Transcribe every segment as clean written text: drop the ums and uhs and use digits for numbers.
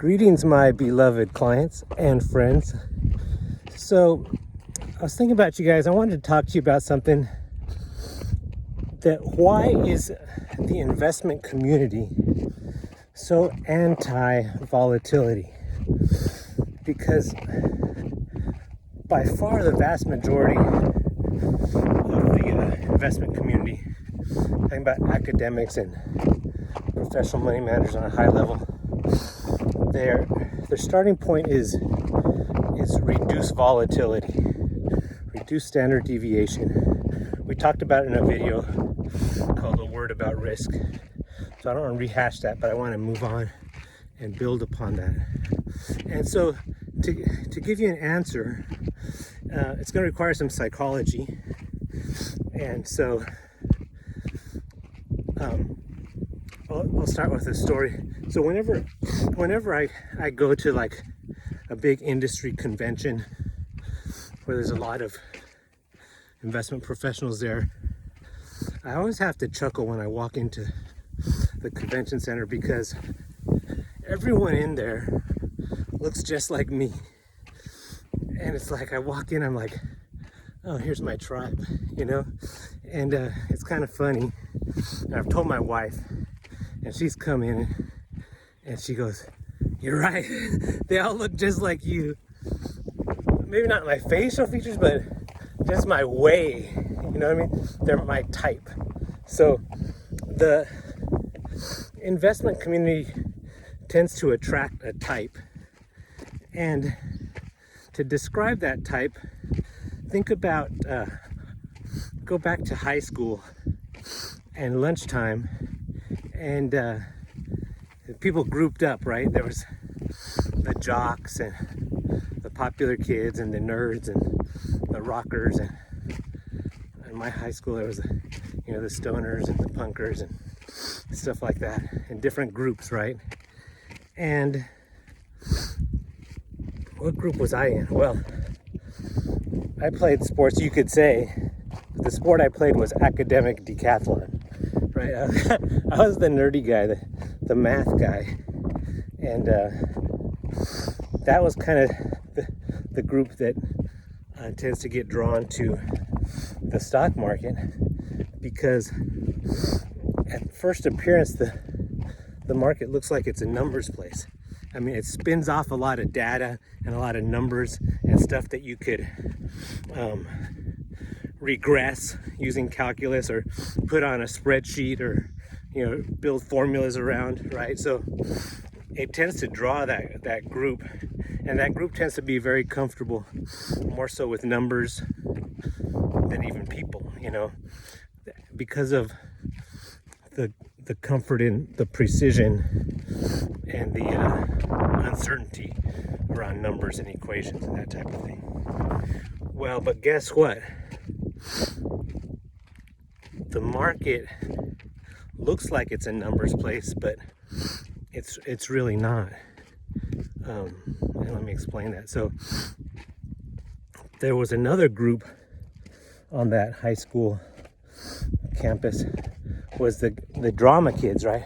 Greetings, my beloved clients and friends. So, I was thinking about you guys. I wanted to talk to you about something that why is the investment community so anti-volatility? Because by far the vast majority of the investment community, talking about academics and professional money managers on a high level, their starting point is reduced volatility, reduced standard deviation. We talked about it in a video called A Word About Risk. So I don't want to rehash that, but I want to move on and build upon that. And so to give you an answer, it's going to require some psychology. And so I'll start with a story. So whenever I go to like a big industry convention where there's a lot of investment professionals there, I always have to chuckle when I walk into the convention center because everyone in there looks just like me. And it's like I walk in, I'm like, oh, here's my tribe, you know? And it's kind of funny. And I've told my wife, and she's come in and she goes, you're right, they all look just like you. Maybe not my facial features, but just my way, you know what I mean? They're my type. So the investment community tends to attract a type. And to describe that type, think about, go back to high school and lunchtime, and people grouped up, right? There was the jocks and the popular kids and the nerds and the rockers, and in my high school there was, you know, the stoners and the punkers and stuff like that, in different groups, right? And what group was I in? Well, I played sports, you could say. The sport I played was academic decathlon, right? I was the nerdy guy, the math guy. And that was kind of the group that tends to get drawn to the stock market, because at first appearance, the market looks like it's a numbers place. I mean, it spins off a lot of data and a lot of numbers and stuff that you could regress using calculus or put on a spreadsheet or, you know, build formulas around, right? So it tends to draw that group, and that group tends to be very comfortable, more so with numbers than even people, you know, because of the comfort in the precision and the uncertainty around numbers and equations and that type of thing. Well, but guess what? The market looks like it's a numbers place, but it's really not. And let me explain that. So there was another group on that high school campus, was the drama kids, right?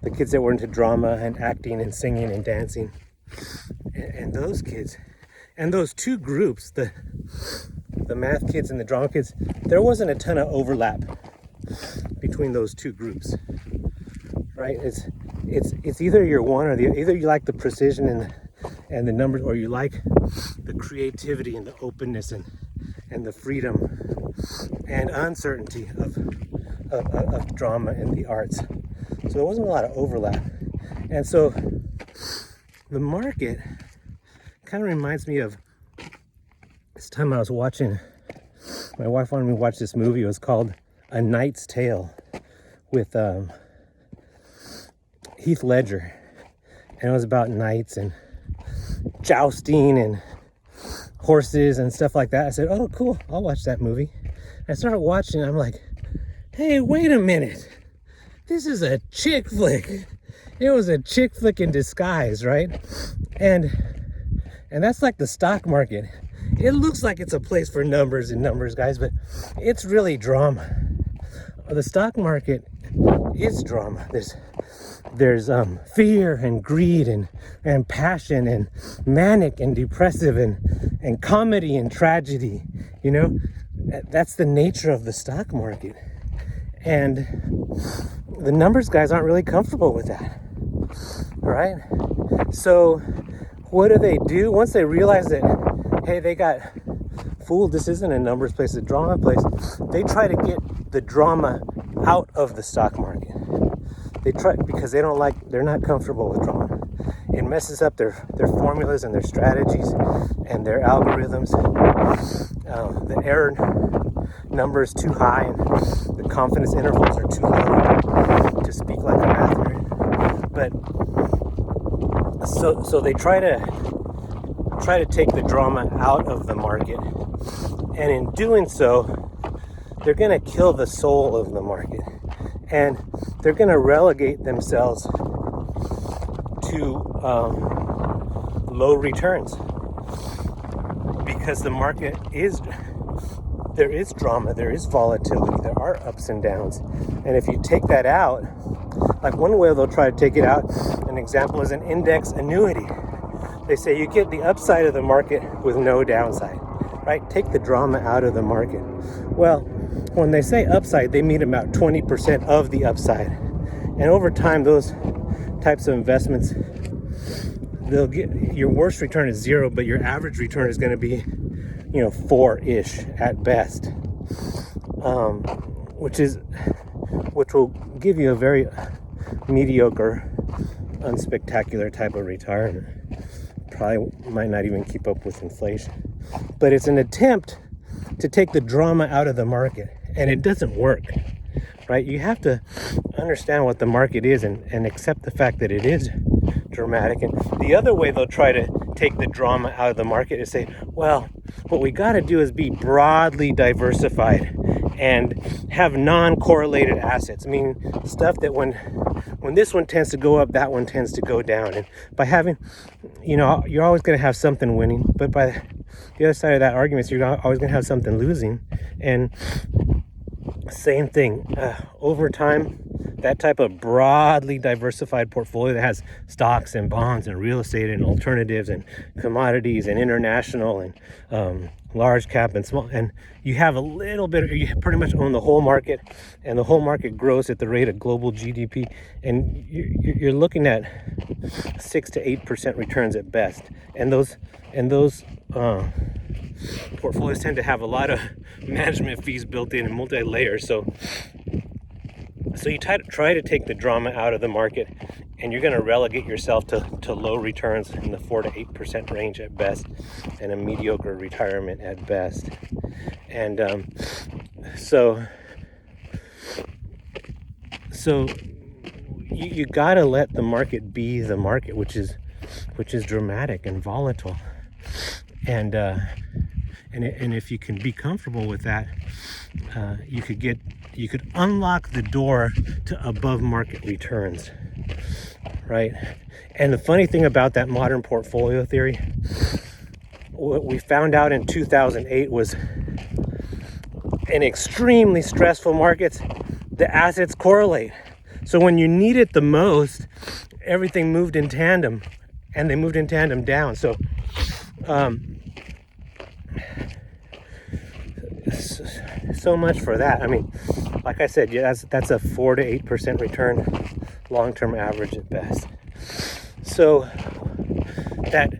The kids that were into drama and acting and singing and dancing. And those kids, and those two groups, the math kids and the drama kids, there wasn't a ton of overlap between those two groups, right? It's either you're one or the other. Either you like the precision and the numbers, or you like the creativity and the openness and the freedom and uncertainty of drama and the arts. So there wasn't a lot of overlap. And so the market kind of reminds me of this time I was watching, my wife wanted me to watch this movie. It was called A Knight's Tale with Heath Ledger. And it was about knights and jousting and horses and stuff like that. I said, oh, cool, I'll watch that movie. I started watching, I'm like, hey, wait a minute. This is a chick flick. It was a chick flick in disguise, right? And that's like the stock market. It looks like it's a place for numbers, guys, but it's really drama. The stock market is drama. fear and greed and passion and manic and depressive and comedy and tragedy. That's the nature of the stock market. And the numbers guys aren't really comfortable with that, right? So what do? Once they realize that, hey, they got fooled, this isn't a numbers place, it's a drama place, they try to get the drama out of the stock market. They try, because they're not comfortable with drama. It messes up their formulas and their strategies and their algorithms. The error number is too high and the confidence intervals are too low, to speak like a math nerd. But so they try to take the drama out of the market, and in doing so, they're going to kill the soul of the market, and they're going to relegate themselves to low returns, because the market there is drama, there is volatility, there are ups and downs. And if you take that out, like one way they'll try to take it out, an example is an index annuity. They say you get the upside of the market with no downside, right? Take the drama out of the market. Well, when they say upside, they mean about 20% of the upside. And over time, those types of investments, they'll get, your worst return is 0, but your average return is going to be 4-ish at best, which will give you a very mediocre, unspectacular type of retirement. Probably might not even keep up with inflation. But it's an attempt to take the drama out of the market, and it doesn't work, right? You have to understand what the market is and accept the fact that it is dramatic. And the other way they'll try to take the drama out of the market is say, well, what we got to do is be broadly diversified and have non-correlated assets, meaning stuff that when this one tends to go up, that one tends to go down. And by having, you're always going to have something winning, but by the other side of that argument is you're always going to have something losing. And same thing, over time, that type of broadly diversified portfolio that has stocks and bonds and real estate and alternatives and commodities and international and large cap and small, and you have a little bit, you pretty much own the whole market, and the whole market grows at the rate of global GDP, and you're looking at 6 to 8% returns at best. And those portfolios tend to have a lot of management fees built in and multi-layers. So you try to take the drama out of the market, and you're going to relegate yourself to low returns in the 4 to 8% range at best, and a mediocre retirement at best. And so you got to let the market be the market, which is dramatic and volatile. And if you can be comfortable with that, you could unlock the door to above market returns, right? And the funny thing about that modern portfolio theory, what we found out in 2008 was, in extremely stressful markets, the assets correlate. So when you need it the most, everything moved in tandem, and they moved in tandem down. So so much for that. I mean, like I said, yeah, that's a 4 to 8% return, long-term average at best. So that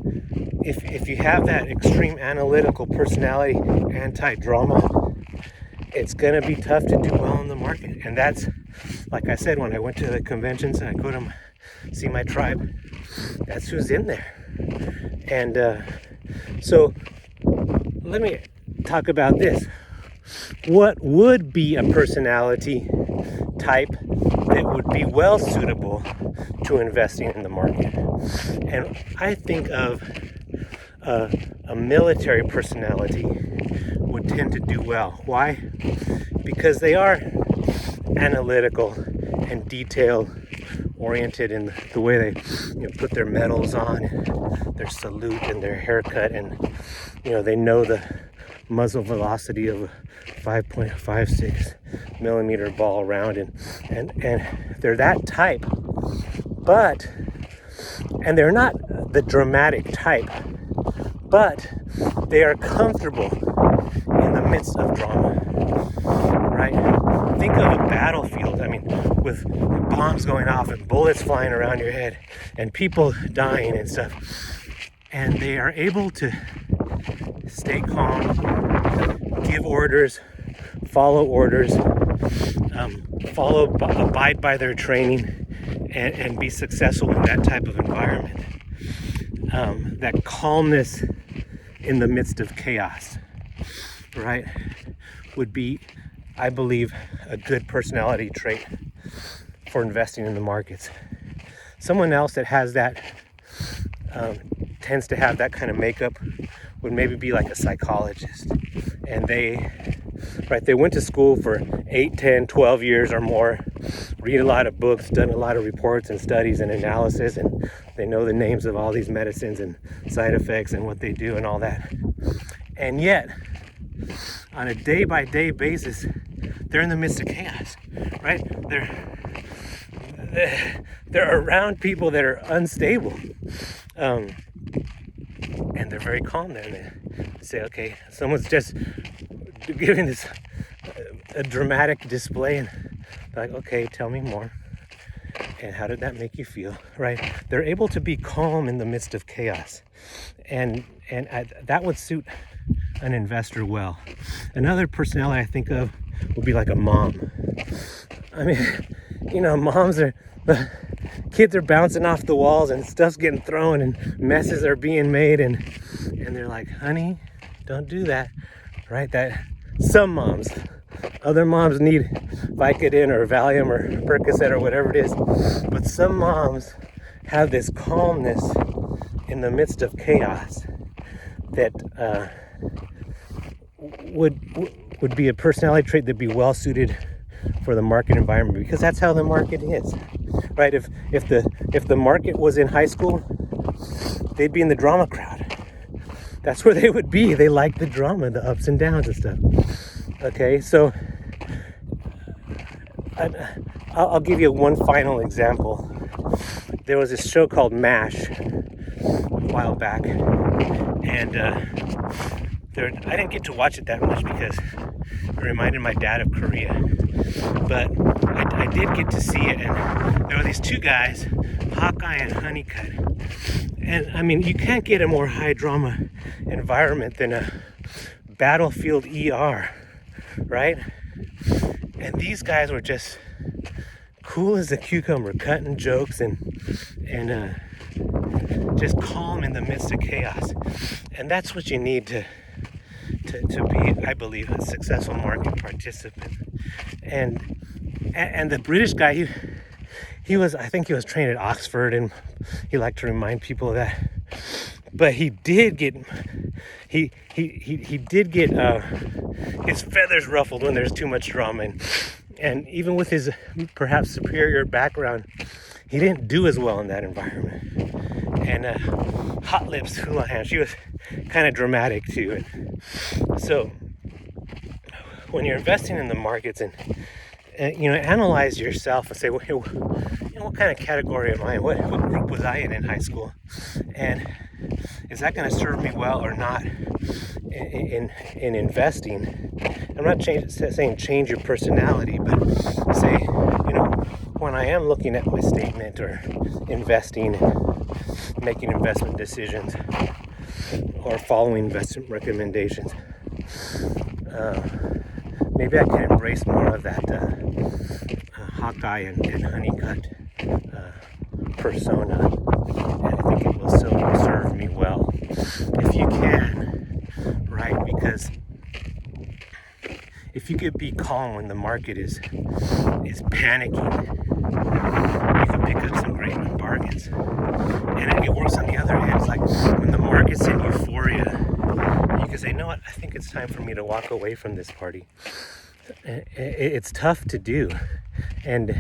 if you have that extreme analytical personality, anti-drama, it's gonna be tough to do well in the market. And that's, like I said, when I went to the conventions and I go to see my tribe, that's who's in there. And so let me talk about this. What would be a personality type that would be well suitable to investing in the market? And I think of a military personality would tend to do well. Why? Because they are analytical and detail oriented in the way they put their medals on, and their salute and their haircut, and they know the muzzle velocity of a 5.56 millimeter ball round, and they're that type and they're not the dramatic type, but they are comfortable in the midst of drama, right? Think of a battlefield, with bombs going off and bullets flying around your head and people dying and stuff. And they are able to stay calm, give orders, follow orders, abide by their training, and be successful in that type of environment. That calmness in the midst of chaos, right, would be, I believe, a good personality trait for investing in the markets. Someone else that has that, tends to have that kind of makeup, would maybe be like a psychologist. And they went to school for 8, 10, 12 years or more, read a lot of books, done a lot of reports and studies and analysis, and they know the names of all these medicines and side effects and what they do and all that. And yet, on a day-by-day basis, they're in the midst of chaos, right? They're around people that are unstable, and they're very calm there. And they say, okay, someone's just giving this a dramatic display, and they're like, okay, tell me more. And how did that make you feel, right? They're able to be calm in the midst of chaos, and that would suit an investor well. Another personality I think of would be like a mom. Moms are, the kids are bouncing off the walls and stuff's getting thrown and messes are being made, and they're like, honey, don't do that, right? That some moms. Other moms need Vicodin or Valium or Percocet or whatever it is. But some moms have this calmness in the midst of chaos that would be a personality trait that'd be well suited for the market environment, because that's how the market is, right? If the market was in high school, they'd be in the drama crowd. That's where they would be. They like the drama, the ups and downs and stuff. Okay, so I'll give you one final example. There was this show called MASH a while back, and I didn't get to watch it that much because it reminded my dad of Korea. But I did get to see it, and there were these two guys, Hawkeye and Honeycutt. And you can't get a more high drama environment than a battlefield ER, right? And these guys were just cool as a cucumber, cutting jokes and just calm in the midst of chaos. And that's what you need to be, I believe, a successful market participant. And the British guy, he was trained at Oxford, and he liked to remind people of that. But he did get his feathers ruffled when there's too much drama, and even with his perhaps superior background, he didn't do as well in that environment. And Hot Lips Houlihan, she was kind of dramatic too. And so when you're investing in the markets and analyze yourself and say, well, what kind of category am I in? What group was I in high school? And is that going to serve me well or not in investing? I'm not saying change your personality, but say, when I am looking at my statement or investing, making investment decisions, or following investment recommendations, maybe I can embrace more of that Hawkeye and Honeycutt persona, and I think it will still serve me well if you can, right? Because if you could be calm when the market is panicking, you can pick up some great bargains. And it works on the other end. It's like when the market's in euphoria, you can say, you know what, I think it's time for me to walk away from this party. It's tough to do, and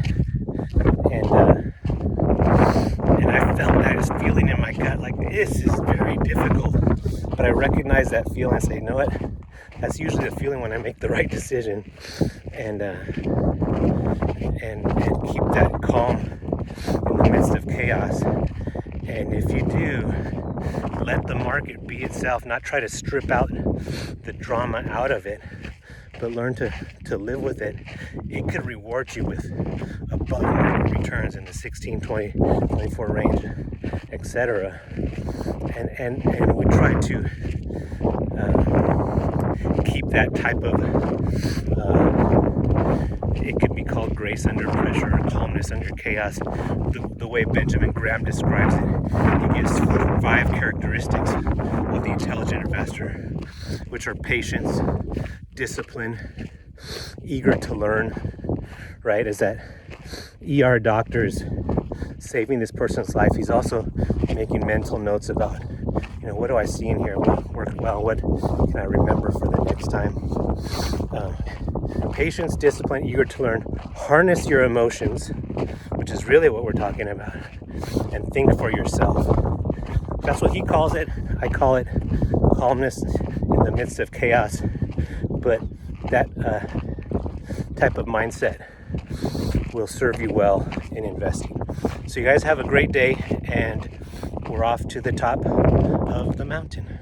I felt that feeling in my gut, like this is very difficult. But I recognize that feeling. I say, you know what? That's usually the feeling when I make the right decision, and keep that calm in the midst of chaos. And if you do, let the market be itself, not try to strip out the drama out of it, but learn to live with it. It could reward you with above market returns in the 16, 20, 24 range, etc. And we try to keep that type of it could be called grace under pressure or calmness under chaos. The way Benjamin Graham describes it, he gives 5 characteristics of the intelligent investor, which are patience, discipline, eager to learn, right? Is that ER doctor's saving this person's life. He's also making mental notes about, what do I see in here? What worked well? What can I remember for the next time? Patience, discipline, eager to learn. Harness your emotions, which is really what we're talking about, and think for yourself. That's what he calls it. I call it calmness in the midst of chaos. But that type of mindset will serve you well in investing. So you guys have a great day, and we're off to the top of the mountain.